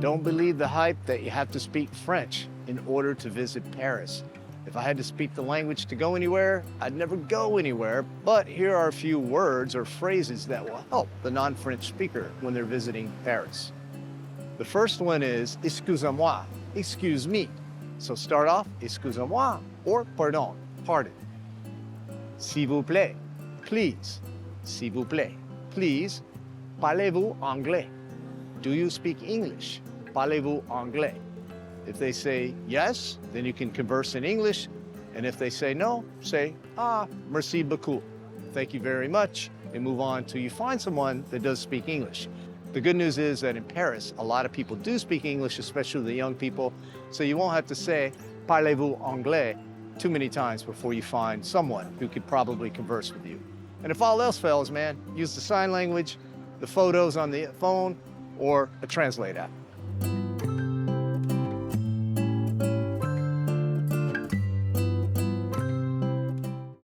Don't believe the hype that you have to speak French in order to visit Paris. If I had to speak the language to go anywhere, I'd never go anywhere. But here are a few words or phrases that will help the non-French speaker when they're visiting Paris. The first one is excusez-moi, excuse me. So start off, excusez-moi, or pardon, pardon. S'il vous plaît, please. S'il vous plaît, please. Parlez-vous anglais? Do you speak English? Parlez-vous anglais? If they say yes, then you can converse in English. And if they say no, say, merci beaucoup. Thank you very much, and move on till you find someone that does speak English. The good news is that in Paris, a lot of people do speak English, especially the young people. So you won't have to say, parlez-vous anglais too many times before you find someone who could probably converse with you. And if all else fails, man, use the sign language, the photos on the phone, or a translate app.